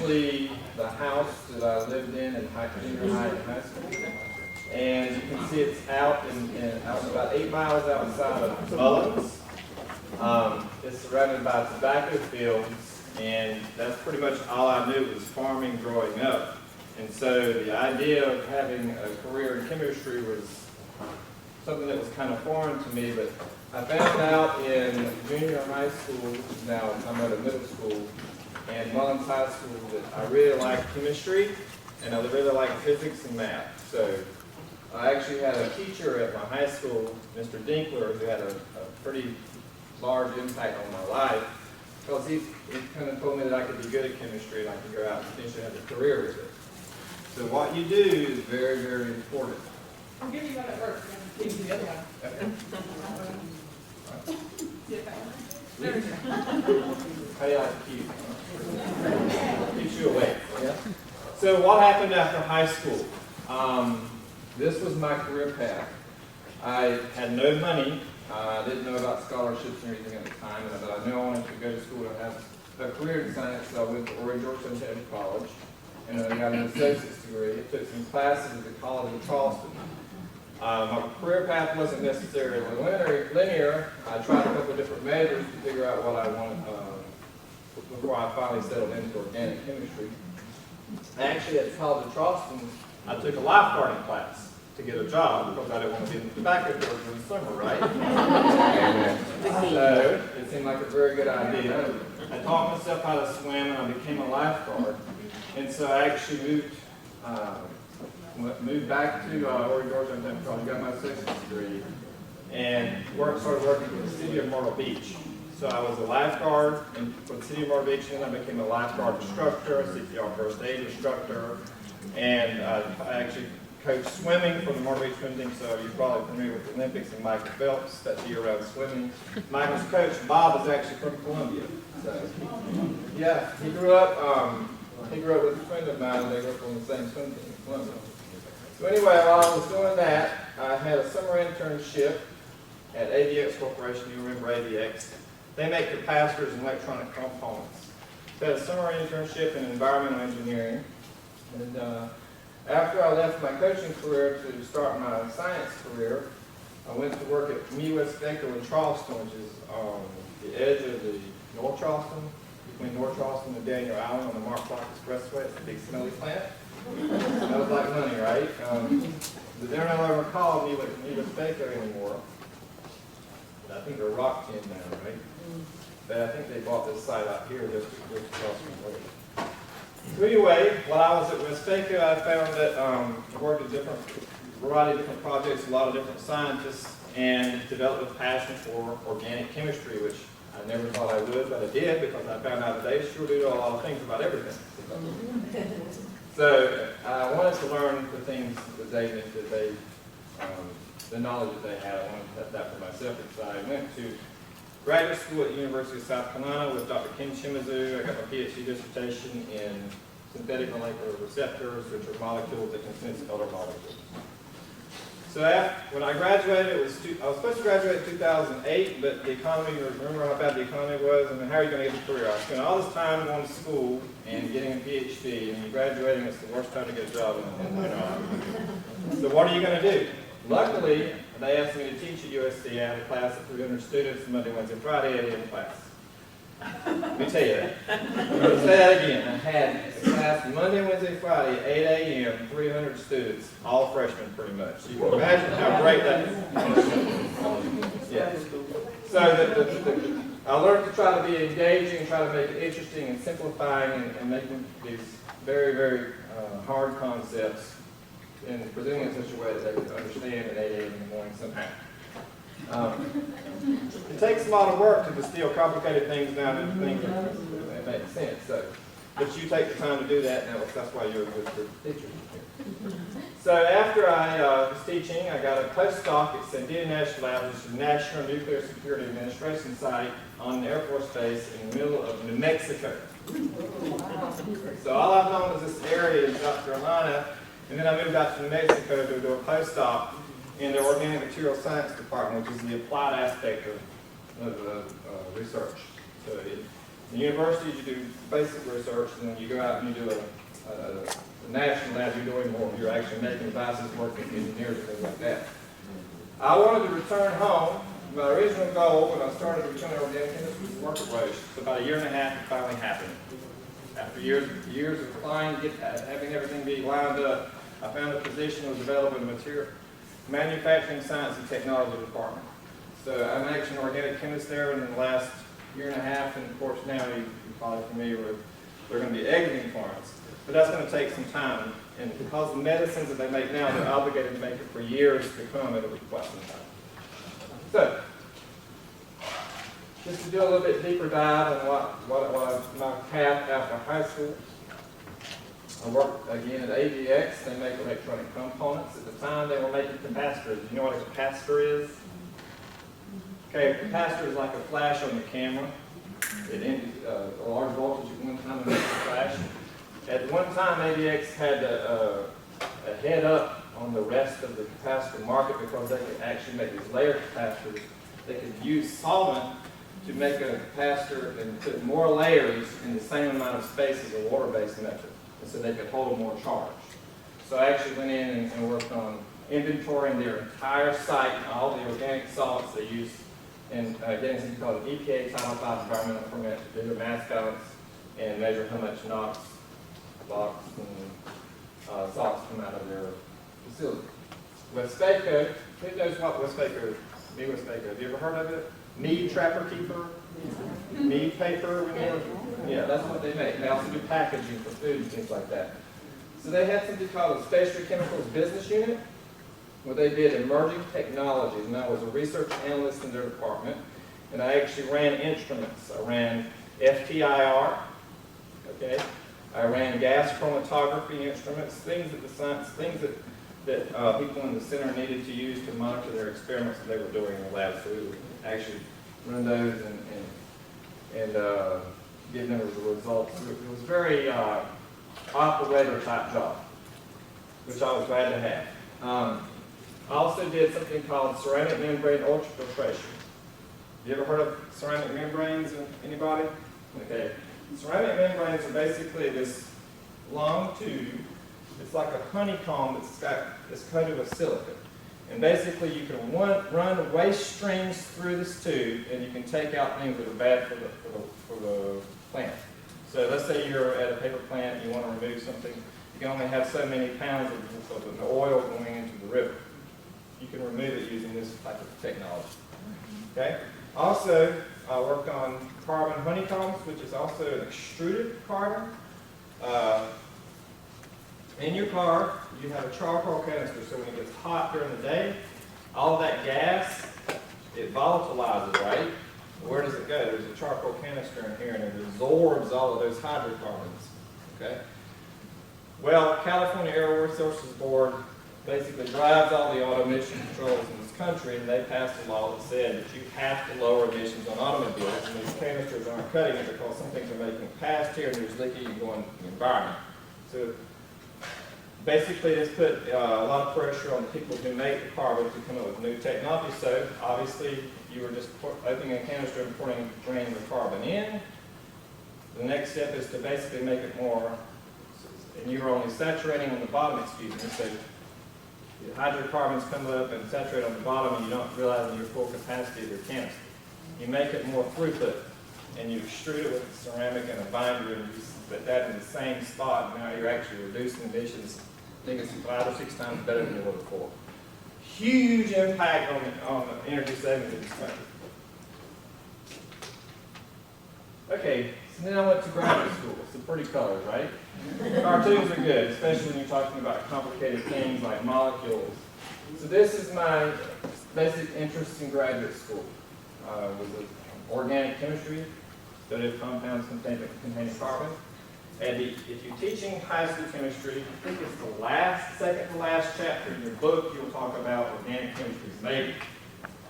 actually the house that I lived in junior high and high school. And you can see it's out about 8 miles outside of Florence. It's surrounded by tobacco fields, and that's pretty much all I knew was farming growing up. And so the idea of having a career in chemistry was something that was kind of foreign to me, but I found out in junior high school, now I'm at a middle school, and Mullins High School, that I really liked chemistry, and I really liked physics and math. So I actually had a teacher at my high school, Mr. Dinkler, who had a pretty large impact on my life, because he kind of told me that I could be good at chemistry and I could go out and potentially have a career with it. So what you do is very, very important. I'll give you one at work. Give you the other one. How do you like to keep you awake? Yeah. So what happened after high school? This was my career path. I had no money. I didn't know about scholarships or anything at the time, but I knew I wanted to go to school to have a career in science, so I went to Georgetown College, and I got an associate's degree. I took some classes at the College of Charleston. My career path wasn't necessarily linear. I tried a couple of different majors to figure out what I wanted before I finally settled into organic chemistry. Actually, at the College of Charleston, I took a lifeguarding class to get a job because I didn't want to be in the tobacco fields in the summer, right? So it seemed like a very good idea. I taught myself how to swim and I became a lifeguard. And so I actually moved back to Georgetown College, got my associate's degree, and started working for the city of Myrtle Beach. So I was a lifeguard for the city of Myrtle Beach, and then I became a lifeguard instructor, a CPR first aid instructor, and I actually coached swimming for the Myrtle Beach swim team, so you're probably familiar with the Olympics and Michael Phelps, that's year-round swimming. Michael's coach, Bob, is actually from Columbia. So, yeah, he grew up with a friend of mine, they worked on the same swim team in Columbia. So anyway, while I was doing that, I had a summer internship at AVX Corporation. You remember AVX. They make capacitors and electronic components. So I had a summer internship in environmental engineering. And after I left my coaching career to start my science career, I went to work at Westvaco in Charleston, which is on the edge of the North Charleston, between North Charleston and Daniel Island on the Mark Clark Expressway. It's a big smelly plant. That was like money, right? But they're no longer called Westvaco anymore. I think they're Rock 10 now, right? But I think they bought this site out here just across from the road. So anyway, while I was at Westvaco, I found that I worked at a variety of different projects, a lot of different scientists, and developed a passion for organic chemistry, which I never thought I would, but I did because I found out that they sure do know a lot of things about everything. So I wanted to learn the things that the knowledge that they had. I wanted to test that for myself. So I went to graduate school at the University of South Carolina with Dr. Ken Shimizu. I got my PhD dissertation in synthetic molecular receptors, which are molecules that can sense other molecules. So when I graduated, I was supposed to graduate in 2008, but the economy, remember how bad the economy was? I mean, how are you going to get a career? I spent all this time going to school and getting a PhD, and graduating is the worst time to get a job in the So what are you going to do? Luckily, they asked me to teach at USC. I had a class of 300 students, Monday, Wednesday, Friday, 8 a.m. class. Let me tell you that. I'm going to say that again. I had a class Monday, Wednesday, Friday, 8 a.m., 300 students, all freshmen pretty much. You can imagine how great that is. Yeah. So I learned to try to be engaging, try to make it interesting and simplifying and making these very, very hard concepts and presenting it in such a way that they could understand at 8 a.m. in the morning somehow. It takes a lot of work to distill complicated things down into things that make sense. So, but you take the time to do that, and that's why you're a good teacher. So after I was teaching, I got a postdoc at Sandia National Labs, which is the National Nuclear Security Administration site on the Air Force Base in the middle of New Mexico. So all I've known is this area in South Carolina, and then I moved out to New Mexico to do a postdoc in the Organic Material Science Department, which is the applied aspect of research. So In universities, you do basic research, and then you go out and you do a national lab. You're doing more. You're actually making devices, working with engineers and things like that. I wanted to return home. My original goal when I started returning organic chemistry was to work at Roche. So about a year and a half, it finally happened. After years of applying, having everything be lined up, I found a position that was available in the material manufacturing science and technology department. So I'm actually an organic chemist there, and in the last year and a half, and of course now you're probably familiar with, they're going to be exiting Florence. But that's going to take some time, and because the medicines that they make now, they're obligated to make it for years to come, it'll be quite some time. So, just to do a little bit deeper dive on what my path after high school. I worked again at AVX. They make electronic components. At the time, they were making capacitors. You know what a capacitor is? Okay, a capacitor is like a flash on the camera. It a large voltage at one time and makes a flash. At one time, AVX had a head up on the rest of the capacitor market because they could actually make these layered capacitors. They could use solvent to make a capacitor and put more layers in the same amount of space as a water-based method, and so they could hold more charge. So I actually went in and worked on inventorying their entire site and all the organic solvents they use, and getting something called an EPA Title V environmental permit to do their mass balance and measure how much NOx, box, and salts come out of their facility. Westvaco, who knows what Westvaco is? Me Westvaco. Have you ever heard of it? Mead Trapper Keeper? Mead paper? Yeah, that's what they make. They also do packaging for food and things like that. So they had something called a Specialty Chemicals Business Unit, where they did emerging technologies, and I was a research analyst in their department, and I actually ran instruments. I ran FTIR, okay? I ran gas chromatography instruments, things that people in the center needed to use to monitor their experiments that they were doing in the lab. So we would actually run those and give them the results. It was a very operator type job, which I was glad to have. I also did something called ceramic membrane ultrafiltration. You ever heard of ceramic membranes? Anybody? Okay. Ceramic membranes are basically this long tube. It's like a honeycomb that's coated with silicon. And basically you can run waste streams through this tube, and you can take out things that are bad for the plant. So let's say you're at a paper plant and you want to remove something. You can only have so many pounds of the oil going into the river. You can remove it using this type of technology. Okay? Also, I worked on carbon honeycombs, which is also an extruded carbon. In your car, you have a charcoal canister, so when it gets hot during the day, all that gas, it volatilizes, right? Where does it go? There's a charcoal canister in here, and it absorbs all of those hydrocarbons, okay? Well, California Air Resources Board basically drives all the auto emission controls in this country, and they passed a law that said that you have to lower emissions on automobiles, and these canisters aren't cutting it because some things are making it past here and there's leaking and going into the environment. So basically this put a lot of pressure on the people who make the carbon to come up with new technology. So obviously you were just opening a canister and draining the carbon in. The next step is to basically make it more, and you're only saturating on the bottom, excuse me, so the hydrocarbons come up and saturate on the bottom, and you don't realize your full capacity of your canister. You make it more throughput, and you extrude it with ceramic and a binder, and you put that in the same spot, and now you're actually reducing emissions. I think it's 5 or 6 times better than it was before. Huge impact on the energy savings in this country. Okay, so then I went to graduate school. Some pretty colors, right? Cartoons are good, especially when you're talking about complicated things like molecules. So this is my basic interest in graduate school. Was organic chemistry, studied compounds containing carbon. And if you're teaching high school chemistry, I think it's the second to last chapter in your book, you'll talk about organic chemistry, maybe.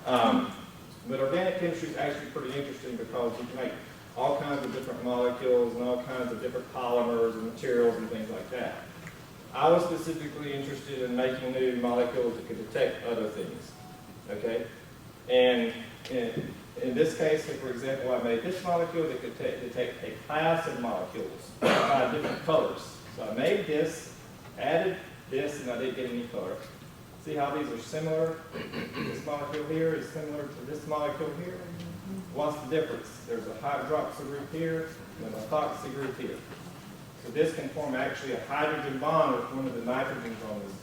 But organic chemistry is actually pretty interesting because you can make all kinds of different molecules and all kinds of different polymers and materials and things like that. I was specifically interested in making new molecules that could detect other things, okay? And In this case, for example, I made this molecule that could detect a class of molecules by different colors. So I made this, added this, and I didn't get any color. See how these are similar? This molecule here is similar to this molecule here. What's the difference? There's a hydroxyl group here and a methoxy group here. So this can form actually a hydrogen bond with one of the nitrogens on this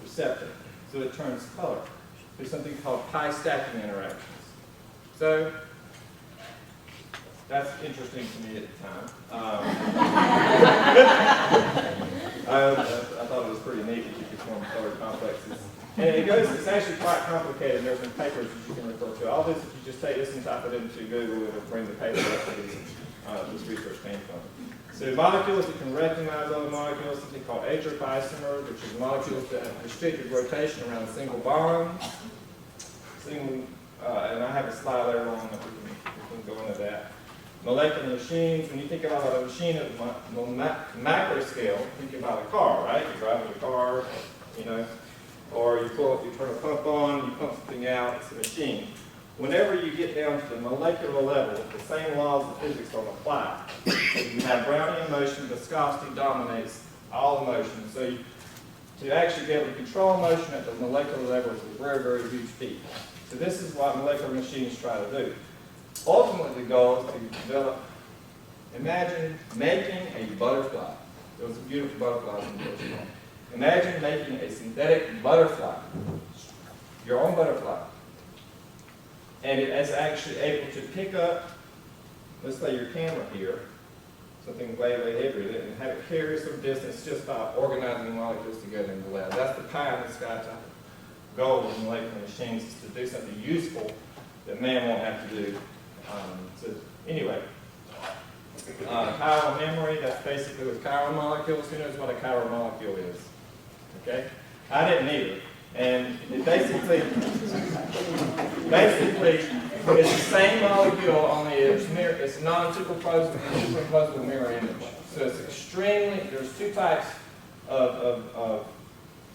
receptor. So it turns color. There's something called pi stacking interactions. So that's interesting to me at the time. I thought it was pretty neat that you could form color complexes. And it's actually quite complicated. There's some papers that you can refer to. All this, if you just take this and type it into Google, it'll bring the paper up that this research came from. So molecules that can recognize other molecules, something called heteroisomer, which is molecules that have restricted rotation around a single bond. And I have a slide later on that we can go into that. Molecular machines, when you think about a machine at the macro scale, think about a car, right? You're driving a car, you know, or you turn a pump on, you pump something out, it's a machine. Whenever you get down to the molecular level, the same laws of physics don't apply. So you have Brownian motion, viscosity dominates all motion. So to actually be able to control motion at the molecular level is a very, very huge feat. So this is what molecular machines try to do. Ultimately, the goal is to develop, imagine making a butterfly. There was a beautiful butterfly in the first one. Imagine making a synthetic butterfly, your own butterfly. And it is actually able to pick up, let's say your camera here, something way, way heavier, and have it carry some distance just by organizing molecules together in the lab. That's the pie in the sky type of goal of molecular machines, is to do something useful that man won't have to do. So anyway, chiral memory, that's basically with chiral molecules. Who knows what a chiral molecule is? Okay? I didn't either. And it basically it's the same molecule, only it's non-superimposable mirror image. So it's extremely, there's two types of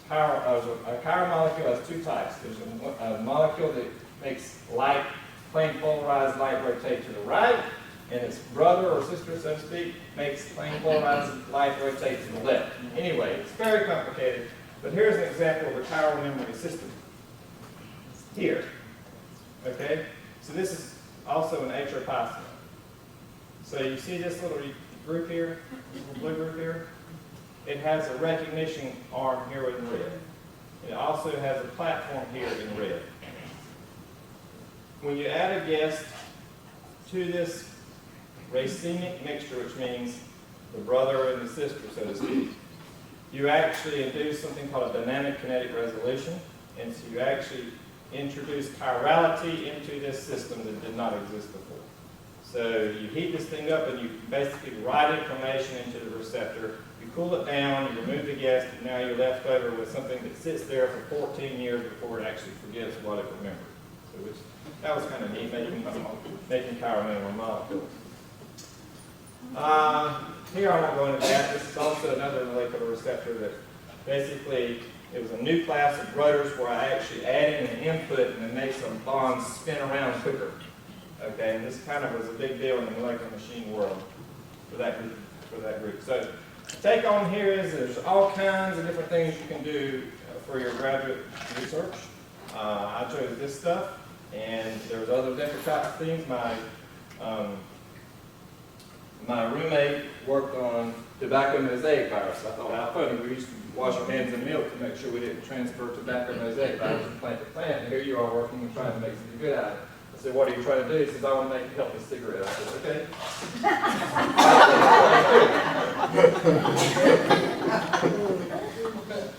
chiral, a chiral molecule has two types. There's a molecule that makes light, plain polarized light rotate to the right, and its brother or sister, so to speak, makes plain polarized light rotate to the left. Anyway, it's very complicated, but here's an example of a chiral memory system. Here, okay? So this is also an heteroisomer. So you see this little group here, this little blue group here? It has a recognition arm here in red. It also has a platform here in red. When you add a guest to this racemic mixture, which means the brother and the sister, so to speak, you actually induce something called a dynamic kinetic resolution, and so you actually introduce chirality into this system that did not exist before. So you heat this thing up and you basically write information into the receptor. You cool it down, you remove the guest, and now you're left over with something that sits there for 14 years before it actually forgets what it remembered. So that was kind of neat, making chiral memory molecules. Here I won't go into that. This is also another molecular receptor that basically, it was a new class of rotors where I actually add in an input and it makes some bonds spin around quicker. Okay, and this kind of was a big deal in the molecular machine world for that group. So the take on here is there's all kinds of different things you can do for your graduate research. I chose this stuff, and there's other different types of things. My roommate worked on tobacco mosaic virus. I thought, how funny, we used to wash our hands in milk to make sure we didn't transfer tobacco mosaic virus from plant to plant. And here you are working and trying to make something good out of it. I said, what are you trying to do? He says, I want to make a healthy cigarette. I said, okay.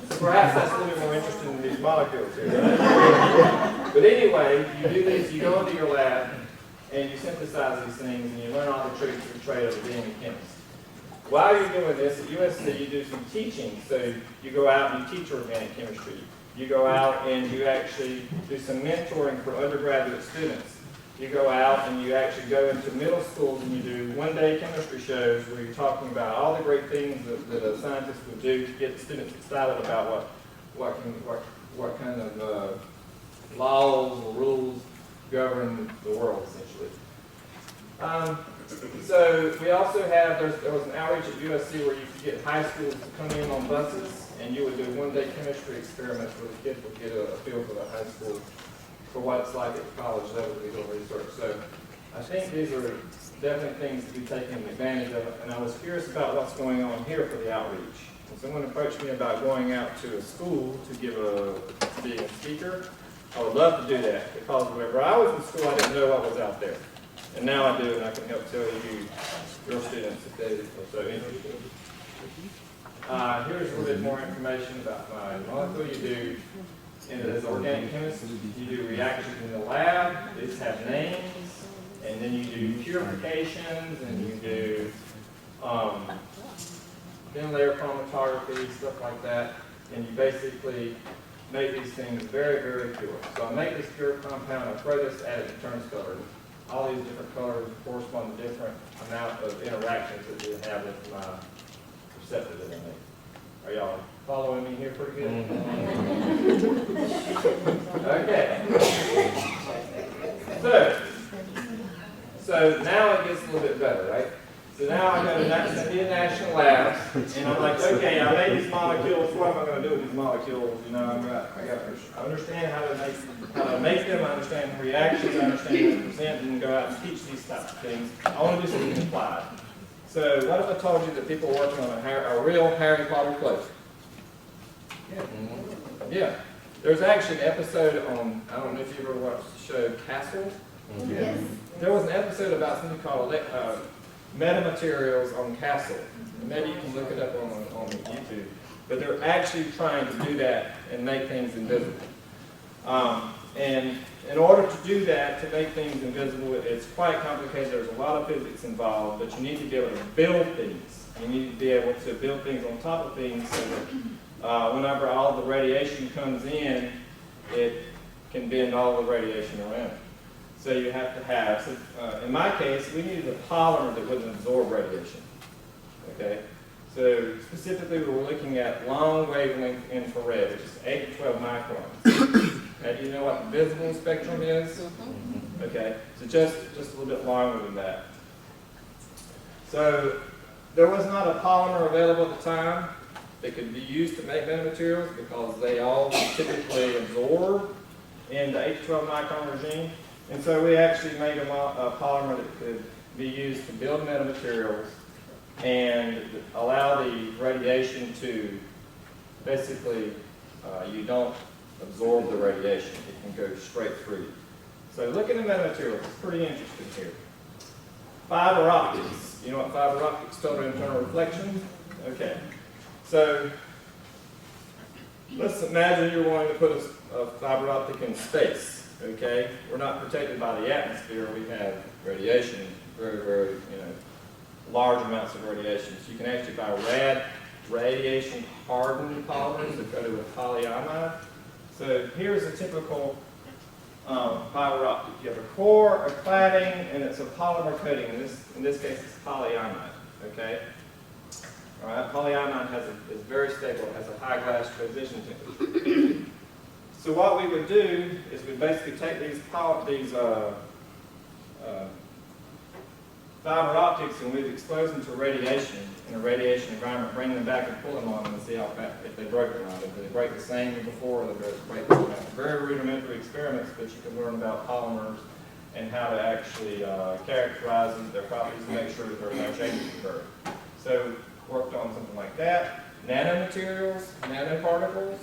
So perhaps that's a little bit more interesting than these molecules here, right? But anyway, you do this, you go into your lab, and you synthesize these things, and you learn all the tricks of the trade of being a chemist. While you're doing this, at USC, you do some teaching. So you go out and you teach organic chemistry. You go out and you actually do some mentoring for undergraduate students. You go out and you actually go into middle schools and you do one-day chemistry shows where you're talking about all the great things that a scientist would do to get the students excited about what kind of laws or rules govern the world, essentially. So we also have, there was an outreach at USC where you could get high schools to come in on buses, and you would do one-day chemistry experiments where the kids would get a feel for the high school, for what it's like at college level to do research. So I think these are definitely things to be taken advantage of, and I was curious about what's going on here for the outreach. When someone approached me about going out to a school to be a speaker, I would love to do that, because whenever I was in school, I didn't know what was out there. And now I do, and I can help tell you, your students, if they are so interested. Here's a little bit more information about my molecule. You do, as organic chemists, you do reactions in the lab. These have names. And then you do purifications, and you do thin layer chromatography, stuff like that. And you basically make these things very, very pure. So I make this pure compound, I throw this at it, it turns color. All these different colors correspond to different amount of interactions that you have with my receptor that I make. Are y'all following me here pretty good? Okay. So now it gets a little bit better, right? So now I go to the National Labs, and I'm like, okay, I made these molecules. What am I going to do with these molecules? You know, I understand how to make them. I understand the reactions. I understand how to present and go out and teach these types of things. I want to do something applied. So what if I told you that people are working on a real Harry Potter cloak? Yeah. There's actually an episode on, I don't know if you ever watched the show Castle. Yes. There was an episode about something called metamaterials on Castle. Maybe you can look it up on YouTube. But they're actually trying to do that and make things invisible. And in order to do that, to make things invisible, it's quite complicated. There's a lot of physics involved, but you need to be able to build things. You need to be able to build things on top of things so that whenever all the radiation comes in, it can bend all the radiation around it. So you have to have, in my case, we needed a polymer that wouldn't absorb radiation. Okay? So specifically, we were looking at long wavelength infrared, which is 8 to 12 microns. Now, do you know what the visible spectrum is? Okay, so just a little bit longer than that. So there was not a polymer available at the time that could be used to make metamaterials because they all typically absorb in the 8 to 12 micron regime. And so we actually made a polymer that could be used to build metamaterials and allow the radiation to basically, you don't absorb the radiation. It can go straight through. So looking at metamaterials, it's pretty interesting here. Fiber optics. You know what fiber optics, total internal reflection? Okay. So let's imagine you're wanting to put a fiber optic in space. Okay, we're not protected by the atmosphere. We have radiation, very, very, large amounts of radiation. So you can actually buy radiation-hardened polymers that go to a polyamide. So here's a typical fiber optic. You have a core, a cladding, and it's a polymer coating. In this case, it's polyamide. Okay. All right. Polyamide is very stable. It has a high glass transition temperature. So what we would do is we'd basically take these fiber optics and we'd expose them to radiation in a radiation environment, bring them back and pull them on them and see how fast, if they broke or not. If they break the same as before, or they break the same. Very rudimentary experiments, but you can learn about polymers and how to actually characterize them, their properties, and make sure that there are no changes occur. So worked on something like that. Nanomaterials, nanoparticles.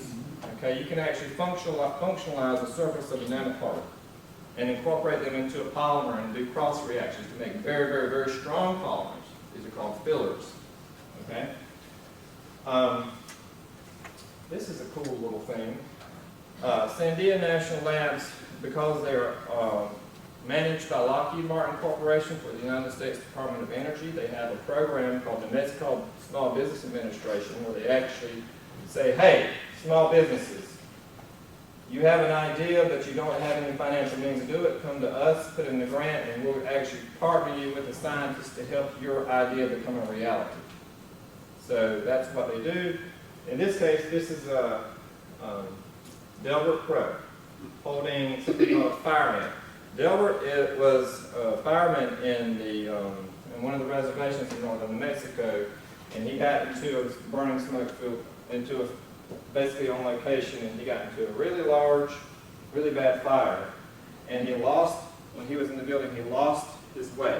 Okay, you can actually functionalize the surface of a nanoparticle and incorporate them into a polymer and do cross reactions to make very, very, very strong polymers. These are called fillers. Okay. This is a cool little thing. Sandia National Labs, because they're managed by Lockheed Martin Corporation for the United States Department of Energy, they have a program called the Small Business Administration, where they actually say, hey, small businesses, you have an idea but you don't have any financial means to do it, come to us, put in the grant, and we'll actually partner you with a scientist to help your idea become a reality. So that's what they do. In this case, this is a Delbert Pro holding something called a fire ant. Delbert, it was a fireman in one of the reservations in northern New Mexico, and he got into a burning smoke field, basically on location, and he got into a really large, really bad fire. And he lost, when he was in the building, he lost his way.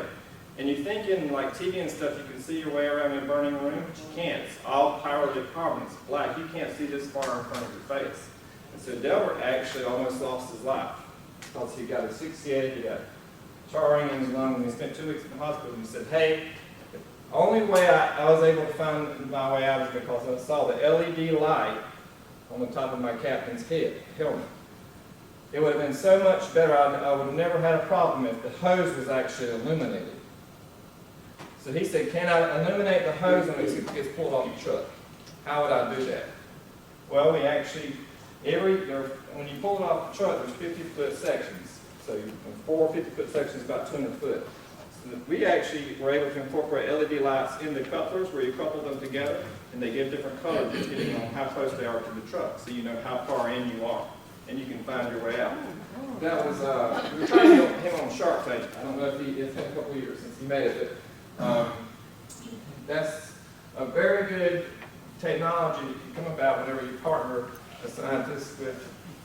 And you think in like TV and stuff, you can see your way around in a burning room, but you can't. It's all pyrolytic carbon, it's black. You can't see this far in front of your face. And so Delbert actually almost lost his life because he got asphyxiated, he got charring in his lungs, and he spent 2 weeks in the hospital. And he said, hey, the only way I was able to find my way out is because I saw the LED light on the top of my captain's helmet. It would have been so much better, I would have never had a problem if the hose was actually illuminated. So he said, can I illuminate the hose when it gets pulled off the truck? How would I do that? Well, we actually, when you pull it off the truck, there's 50-foot sections. So 4 50-foot sections, about 200 foot. So we actually were able to incorporate LED lights in the couplers where you couple them together, and they give different colors depending on how close they are to the truck, so you know how far in you are, and you can find your way out. That was, we were trying to get him on Shark Tank. I don't know if it's been a couple of years since he made it, but that's a very good technology that can come about whenever you partner a scientist with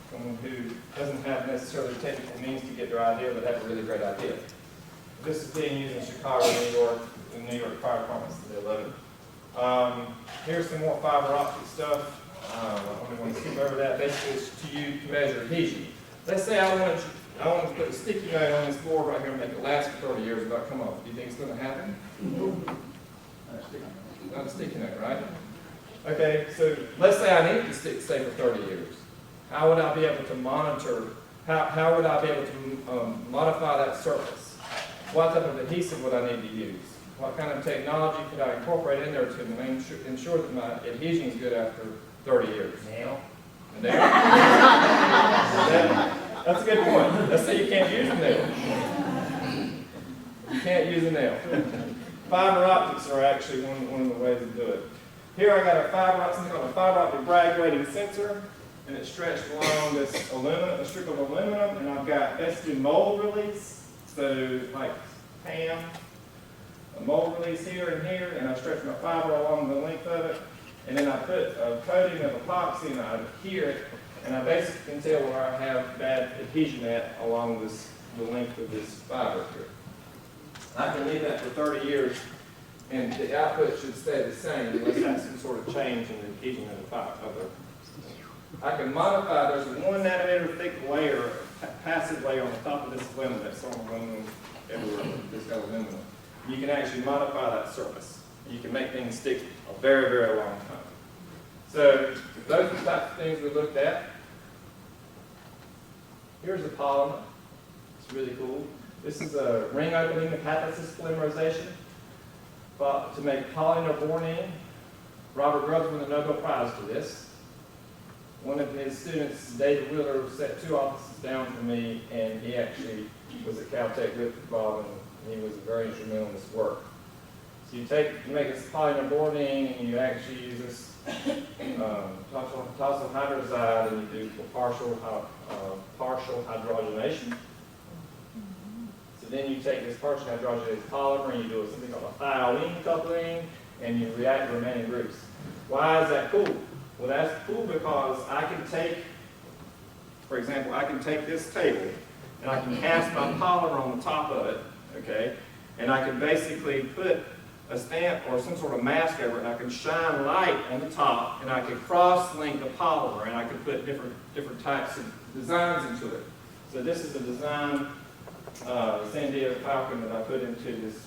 someone who doesn't have necessarily the technical means to get their idea, but have a really great idea. This is being used in Chicago, New York, the New York fire departments, they love it. Here's some more fiber optic stuff. I'm going to skip over that. Basically, it's to you to measure adhesion. Let's say I want to put a sticky note on this board right here and make it last for 30 years without come off. Do you think it's going to happen? Not a sticky note, right? Okay, so let's say I need it to stay for 30 years. How would I be able to monitor, how would I be able to modify that surface? What type of adhesive would I need to use? What kind of technology could I incorporate in there to ensure that my adhesion is good after 30 years? Nail. A nail? That's a good point. Let's say you can't use a nail. You can't use a nail. Fiber optics are actually one of the ways to do it. Here I got something called a fiber optic brag rating sensor, and it's stretched along this aluminum, a strip of aluminum, and I've got estrogen mold release. So like PAM, a mold release here and here, and I stretch my fiber along the length of it, and then I put a coating of epoxy and I adhere it, and I basically can tell where I have bad adhesion at along the length of this fiber here. I can leave that for 30 years, and the output should stay the same unless there's some sort of change in the adhesion of the fiber. I can modify, there's a 1 nanometer thick layer, passive layer on the top of this aluminum, that's on aluminum everywhere, this aluminum. You can actually modify that surface. You can make things stick a very, very long time. So those are the types of things we looked at. Here's a polymer. It's really cool. This is a ring opening metathesis polymerization to make polynorbornene. Robert Grubbs won the Nobel Prize for this. One of his students, David Wheeler, sat 2 offices down from me, and he actually was at Caltech with Bob, and he was very instrumental in this work. So you make this polynorbornene, and you actually use this tosyl hydrazide, and you do partial hydrogenation. So then you take this partial hydrogenated polymer, and you do something called a thiolene coupling, and you react the remaining groups. Why is that cool? Well, that's cool because I can take, for example, I can take this table and I can cast my polymer on the top of it, okay? And I can basically put a stamp or some sort of mask over it, and I can shine light on the top, and I can cross-link the polymer, and I can put different types of designs into it. So this is a design, Sandia Falcon, that I put into this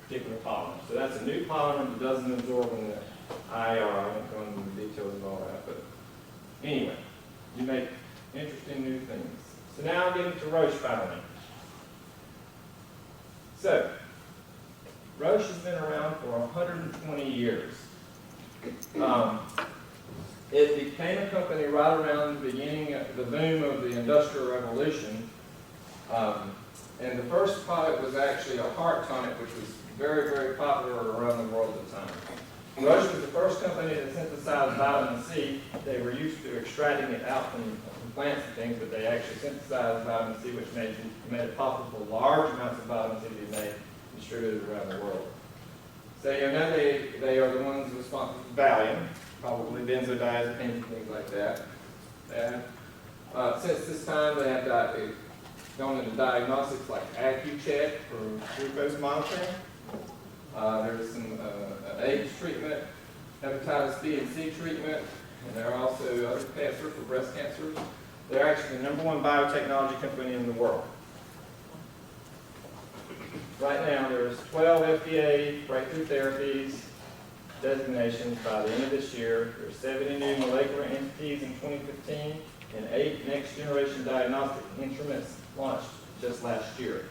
particular polymer. So that's a new polymer that doesn't absorb in the IR. I won't go into the details of all that, but anyway, you make interesting new things. So now I'm getting to Roche filing. So, Roche has been around for 120 years. It became a company right around the beginning of the boom of the Industrial Revolution. And the first product was actually a heart tonic, which was very, very popular around the world at the time. Roche was the first company that synthesized vitamin C. They were used to extracting it out from plants and things, but they actually synthesized vitamin C, which made it possible for large amounts of vitamin C to be made and distributed around the world. So you know they are the ones responsible for Valium, probably benzodiazepines and things like that. And since this time, they have gone into diagnostics like AccuCheck for glucose monitoring. There's some AIDS treatment, hepatitis B and C treatment, and there are also other cancers for breast cancers. They're actually the #1 biotechnology company in the world. Right now, there's 12 FDA breakthrough therapies designations by the end of this year. There's 70 new molecular entities in 2015, and 8 next-generation diagnostic instruments launched just last year.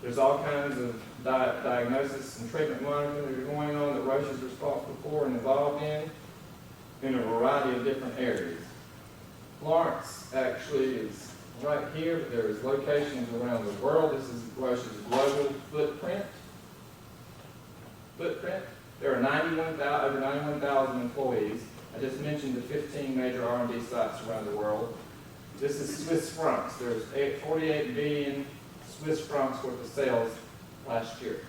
There's all kinds of diagnosis and treatment monitoring that are going on that Roche is responsible for and involved in a variety of different areas. Florence actually is right here, but there's locations around the world. This is Roche's global footprint. There are over 91,000 employees. I just mentioned the 15 major R&D sites around the world. This is Swiss francs. There's 48 billion Swiss francs worth of sales last year.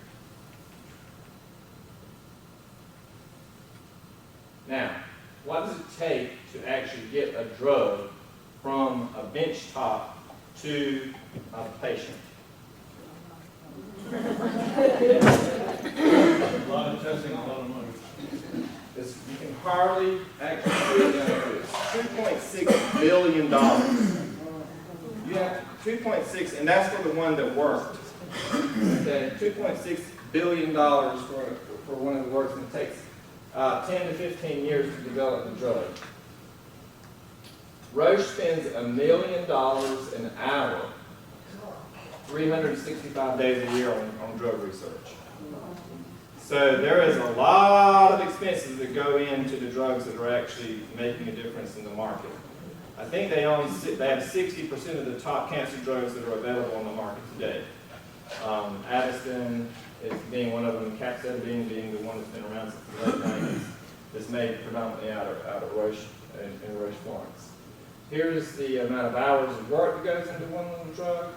Now, what does it take to actually get a drug from a bench top to a patient? A lot of testing, a lot of money. You can hardly actually put it down to this. $2.6 billion. You have 2.6, and that's for the one that worked. Okay, $2.6 billion for one of the works, and it takes 10 to 15 years to develop the drug. Roche spends $1 million an hour, 365 days a year on drug research. So there is a lot of expenses that go into the drugs that are actually making a difference in the market. I think they have 60% of the top cancer drugs that are available on the market today. Avastin is being one of them, capecitabine being the one that's been around since the late 90s. It's made predominantly out of Roche and Roche Florence. Here's the amount of hours of work that goes into one little drug,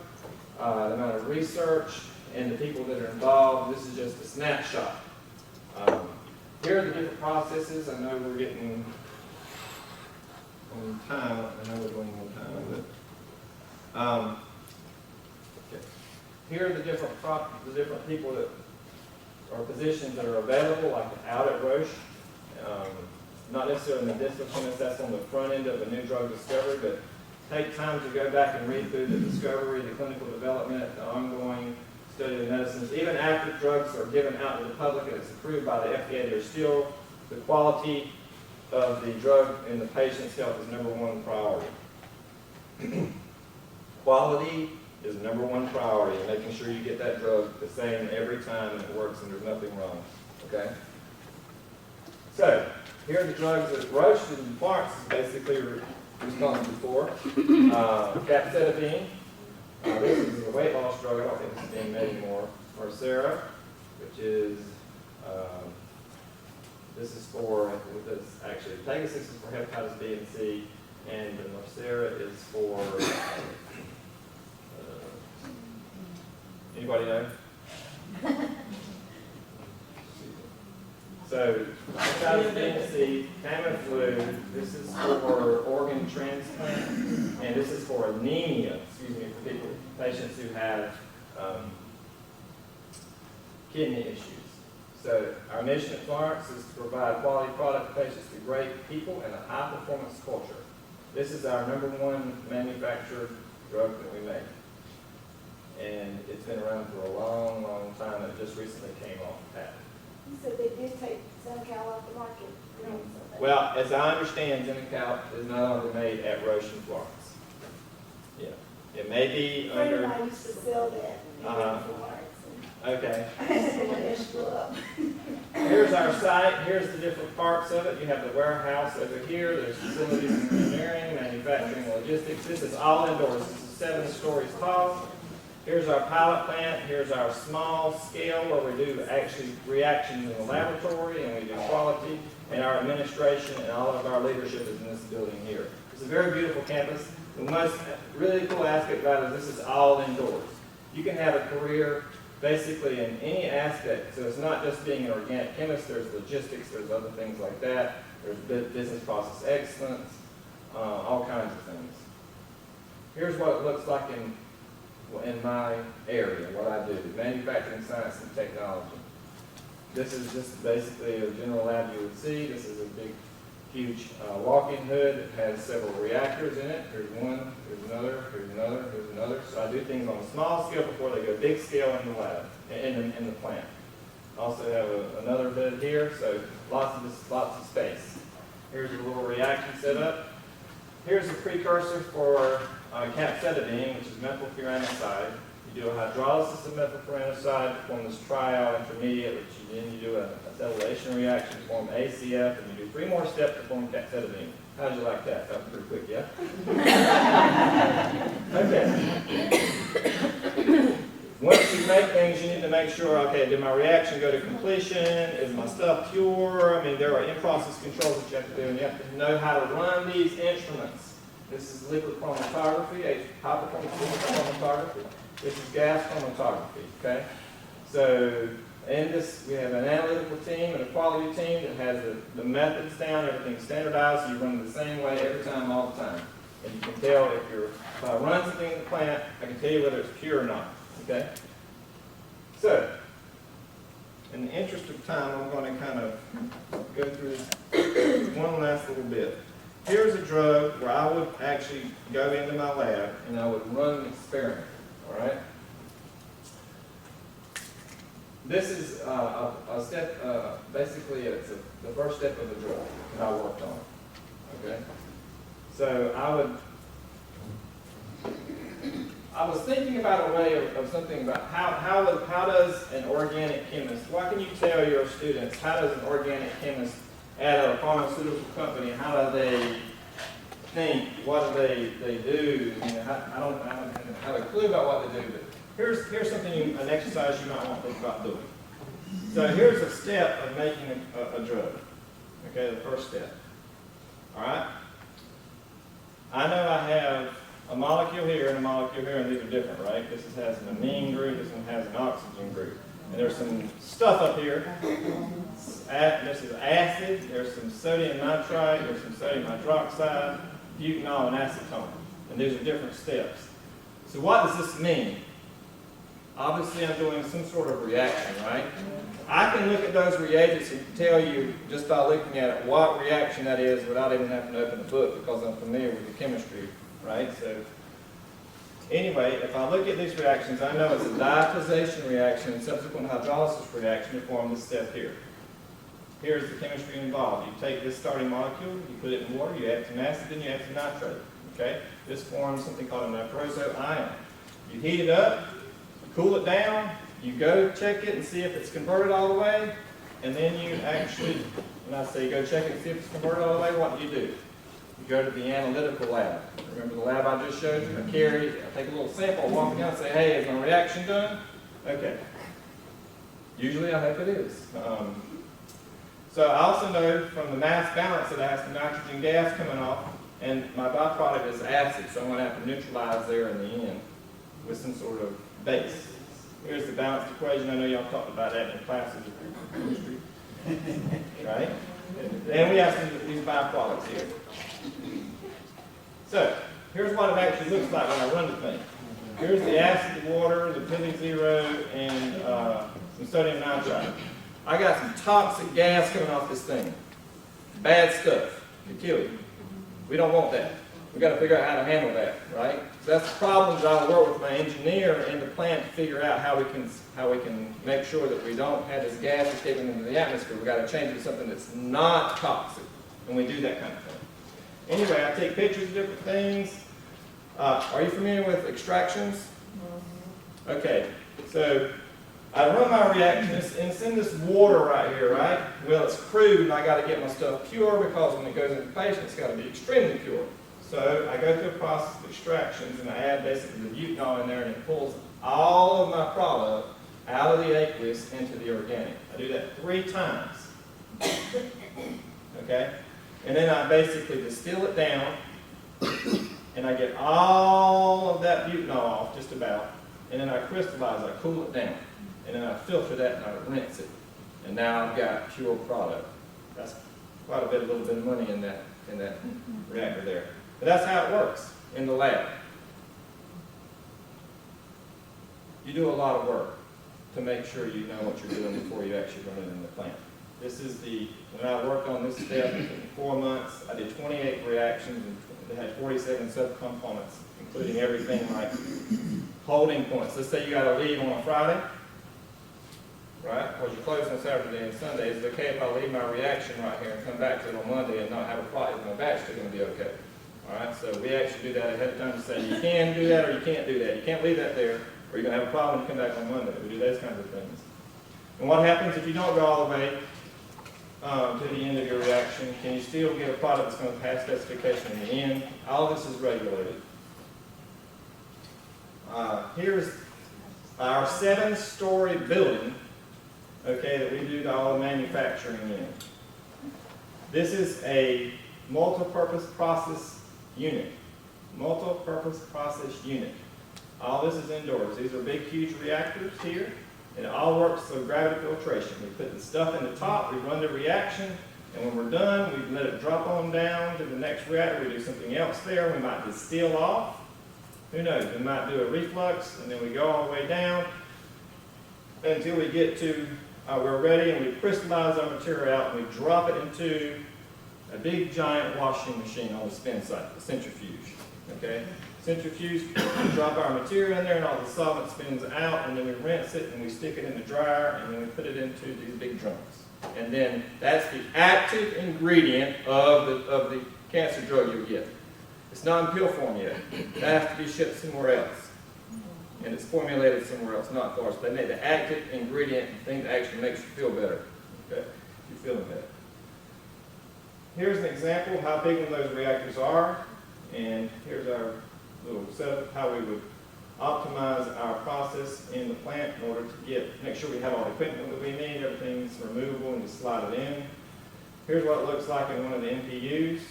the amount of research, and the people that are involved. This is just a snapshot. Here are the different processes. I know we're getting on time. I know we're going on time, but okay. Here are the different people that are positions that are available, like out at Roche. Not necessarily medicinal chemists, that's on the front end of a new drug discovery, but take time to go back and read through the discovery, the clinical development, the ongoing study of medicines. Even after drugs are given out to the public and it's approved by the FDA, there's still the quality of the drug in the patient's health is #1 priority. Quality is #1 priority, making sure you get that drug the same every time and it works and there's nothing wrong. Okay? So, here are the drugs that Roche and Florence is basically responsible for. Capecitabine. This is a weight loss drug. I don't think this is being made anymore. Rasberry, which is, this is for, actually, Pegasus is for hepatitis B and C, and the Rasberry is for, anybody know? So, hepatitis B and C, Tamiflu, this is for organ transplant, and this is for anemia, for patients who have kidney issues. So, our mission at Florence is to provide quality product to patients through great people and a high-performance culture. This is our #1 manufactured drug that we make. And it's been around for a long, long time, and it just recently came off patent. You said they did take Zenical off the market. Well, as I understand, Zenical is no longer made at Roche and Florence. Yeah. It may be under... I used to sell that. Okay. Up. Here's our site. Here's the different parts of it. You have the warehouse over here. There's facilities in engineering, manufacturing, logistics. This is all indoors. This is 7 stories tall. Here's our pilot plant. Here's our small scale where we do actually reactions in the laboratory and we do quality. And our administration and all of our leadership is in this building here. It's a very beautiful campus. The most really cool aspect about it is this is all indoors. You can have a career basically in any aspect. So it's not just being an organic chemist. There's logistics. There's other things like that. There's business process excellence, all kinds of things. Here's what it looks like in my area, what I do, manufacturing science and technology. This is just basically a general lab you would see. This is a big, huge walk-in hood. It has several reactors in it. Here's one, here's another, here's another, here's another. So I do things on a small scale before they go big scale in the lab, in the plant. Also have another hood here, so lots of space. Here's a little reaction setup. Here's a precursor for capecitabine, which is methylfuranoside. You do a hydrolysis of methylfuranoside to form this trial intermediate, which then you do a acetylation reaction to form ACF, and you do 3 more steps to form capecitabine. How'd you like that? That was pretty quick, yeah? Okay. Once you make things, you need to make sure, okay, did my reaction go to completion? Is my stuff pure? I mean, there are in-process controls that you have to do, and you have to know how to run these instruments. This is liquid chromatography, high-performance chromatography. This is gas chromatography, okay? So in this, we have an analytical team and a quality team that has the methods down, everything's standardized, so you run it the same way every time, all the time. And you can tell if I run something in the plant, I can tell you whether it's pure or not, okay? So, in the interest of time, I'm going to kind of go through this one last little bit. Here's a drug where I would actually go into my lab and I would run an experiment, all right? This is a step, basically it's the first step of the drug that I worked on, okay? So I was thinking about a way of something about how does an organic chemist, what can you tell your students, how does an organic chemist at a pharmaceutical company, how do they think, what do they do? You know, I don't have a clue about what they do, but here's something, an exercise you might want to think about doing. So here's a step of making a drug, okay, the first step, all right? I know I have a molecule here and a molecule here, and these are different, right? This has an amine group, this one has an oxygen group. And there's some stuff up here. This is acid, there's some sodium nitrite, there's some sodium hydroxide, butanol, and acetone. And these are different steps. So what does this mean? Obviously I'm doing some sort of reaction, right? I can look at those reagents and tell you, just by looking at it, what reaction that is without even having to open the book because I'm familiar with the chemistry, right? So anyway, if I look at these reactions, I know it's a diaphysation reaction and subsequent hydrolysis reaction to form this step here. Here's the chemistry involved. You take this starting molecule, you put it in water, you add some acid, then you add some nitrate. Okay? This forms something called a nitroso ion. You heat it up, cool it down, you go check it and see if it's converted all the way, and then you actually, when I say go check it and see if it's converted all the way, what do? You go to the analytical lab. Remember the lab I just showed you? I take a little sample, walk down and say, hey, is my reaction done? Okay. Usually I hope it is. So I also know from the mass balance that I have some nitrogen gas coming off, and my byproduct is acid, so I'm going to have to neutralize there in the end with some sort of base. Here's the balanced equation. I know y'all talked about that in classes of chemistry. Right? And we have these byproducts here. So, here's what it actually looks like when I run the thing. Here's the acid, the water, the Pili Zero, and some sodium nitrite. I got some toxic gas coming off this thing. Bad stuff. Could kill you. We don't want that. We've got to figure out how to handle that, right? So that's the problems I work with my engineer in the plant to figure out how we can make sure that we don't have this gas escaping into the atmosphere. We've got to change it to something that's not toxic, and we do that kind of thing. Anyway, I take pictures of different things. Are you familiar with extractions? Okay, so I run my reaction, and it's in this water right here, right? Well, it's crude, and I got to get my stuff pure because when it goes into the patient, it's got to be extremely pure. So I go through a process of extractions and I add basically the butanol in there and it pulls all of my product out of the aqueous into the organic. I do that 3 times. Okay? And then I basically distill it down and I get all of that butanol off just about. And then I crystallize, I cool it down. And then I filter that and I rinse it. And now I've got pure product. That's quite a little bit of money in that reactor there. But that's how it works in the lab. You do a lot of work to make sure you know what you're doing before you actually run it in the plant. This is when I worked on this step in 4 months, I did 28 reactions and they had 47 subcomponents, including everything like holding points. Let's say you got to leave on a Friday, right? Because you're closed on Saturday and Sunday. Is it okay if I leave my reaction right here and come back to it on Monday and not have a problem? Is my batch still going to be okay? All right, so we actually do that ahead of time to say you can do that or you can't do that. You can't leave that there or you're going to have a problem when you come back on Monday. We do those kinds of things. And what happens if you don't go all the way to the end of your reaction? Can you still get a product that's going to pass specification in the end? All this is regulated. Here's our 7-story building, okay, that we do all the manufacturing in. This is a multi-purpose process unit. Multi-purpose process unit. All this is indoors. These are big, huge reactors here. And it all works through gravity filtration. We put the stuff in the top, we run the reaction, and when we're done, we let it drop on down to the next reactor. We do something else there. We might distill off. Who knows? We might do a reflux, and then we go all the way down until we get to we're ready, and we crystallize our material out, and we drop it into a big, giant washing machine on the spin site, the centrifuge. Okay? Centrifuge, we drop our material in there and all the solvent spins out, and then we rinse it and we stick it in the dryer, and then we put it into these big drums. And then that's the active ingredient of the cancer drug you'll get. It's not in pill form yet. It has to be shipped somewhere else. And it's formulated somewhere else, not for us. They make the active ingredient, the thing that actually makes you feel better. Okay? You're feeling better. Here's an example of how big one of those reactors are. And here's our little setup, how we would optimize our process in the plant in order to make sure we have all the equipment that we need, everything's removable and you slide it in. Here's what it looks like in one of the MPUs.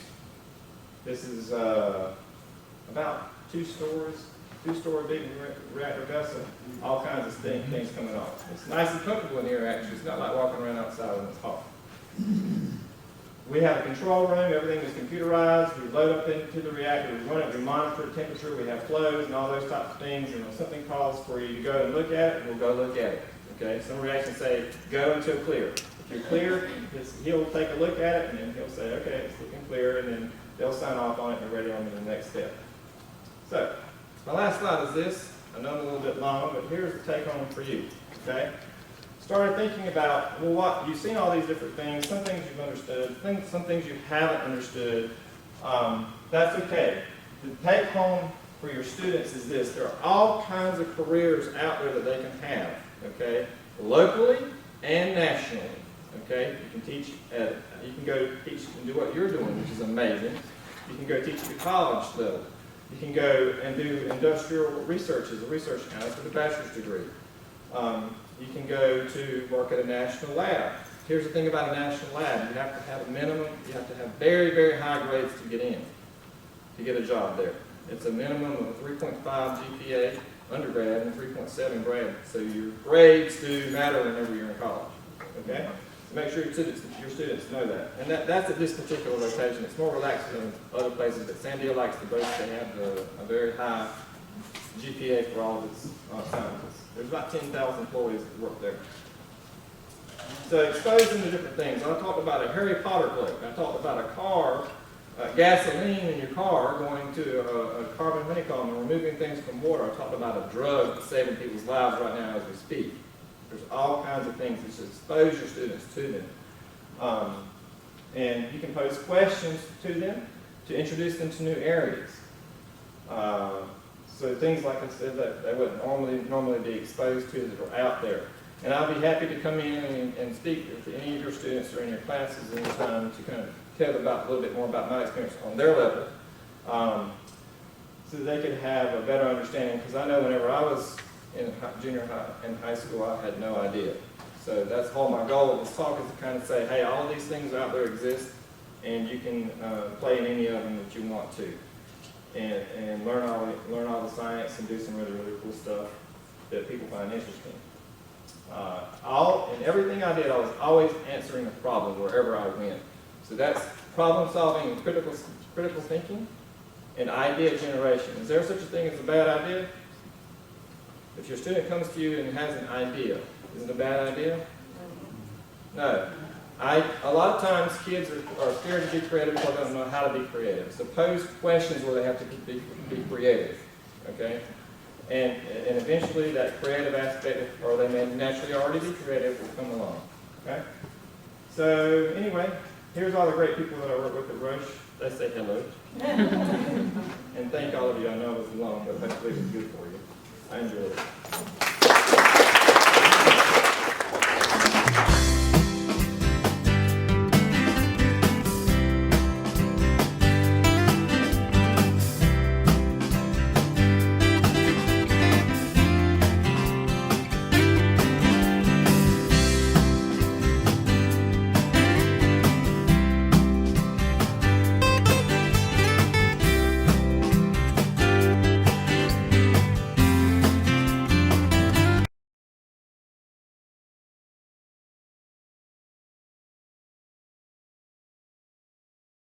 This is about 2 story big reactor vessel, all kinds of things coming off. It's nice and comfortable in here actually, it's not like walking around outside when it's hot. We have a control room, everything is computerized, we load up into the reactor, we run it, we monitor temperature, we have flows and all those types of things, and if something calls for you to go and look at it, we'll go look at it. Okay? Some reactions say, go until clear. If you're clear, he'll take a look at it, and then he'll say, okay, it's looking clear, and then they'll sign off on it and we're ready on to the next step. So, my last slide is this. I know I'm a little bit long, but here's the take home for you. Okay? Started thinking about, well, what you've seen all these different things, some things you've understood, some things you haven't understood. That's okay. The take home for your students is this: there are all kinds of careers out there that they can have. Okay, locally and nationally. Okay, you can teach you can go teach and do what you're doing, which is amazing. You can go teach at the college level. You can go and do industrial research as a research analyst with a bachelor's degree. You can go to work at a national lab. Here's the thing about a national lab. You have to have a minimum, you have to have very, very high grades to get in, to get a job there. It's a minimum of a 3.5 GPA undergrad and 3.7 grad. So your grades do matter whenever you're in college. Okay? So make sure your students know that. And that's at this particular location. It's more relaxed than other places, but San Diego likes to boast they have a very high GPA for all of its scientists. There's about 10,000 employees that work there. So expose them to different things. I talked about a Harry Potter cloak. I talked about a car, gasoline in your car going to a carbon honeycomb and removing things from water. I talked about a drug that's saving people's lives right now as we speak. There's all kinds of things that should expose your students to them. And you can pose questions to them to introduce them to new areas. So things like I said that they wouldn't normally be exposed to that are out there. And I'll be happy to come in and speak to any of your students during your classes anytime to kind of tell them a little bit more about my experience on their level. so that they could have a better understanding, because I know whenever I was in junior high and high school, I had no idea. So that's all my goal of this talk, is to kind of say, hey, all of these things out there exist, and you can play in any of them that you want to, and learn all the science and do some really, really cool stuff that people find interesting. In everything I did, I was always answering a problem wherever I went. So that's problem solving and critical thinking and idea generation. Is there such a thing as a bad idea? If your student comes to you and has an idea, is it a bad idea? No. A lot of times kids are scared to be creative because they don't know how to be creative. So pose questions where they have to be creative. Okay? And eventually that creative aspect, or they may naturally already be creative, will come along. Okay? So anyway, here's all the great people that I work with at Roche. They say hello. And thank all of you. I know it was long, but hopefully it was good for you. I enjoyed it.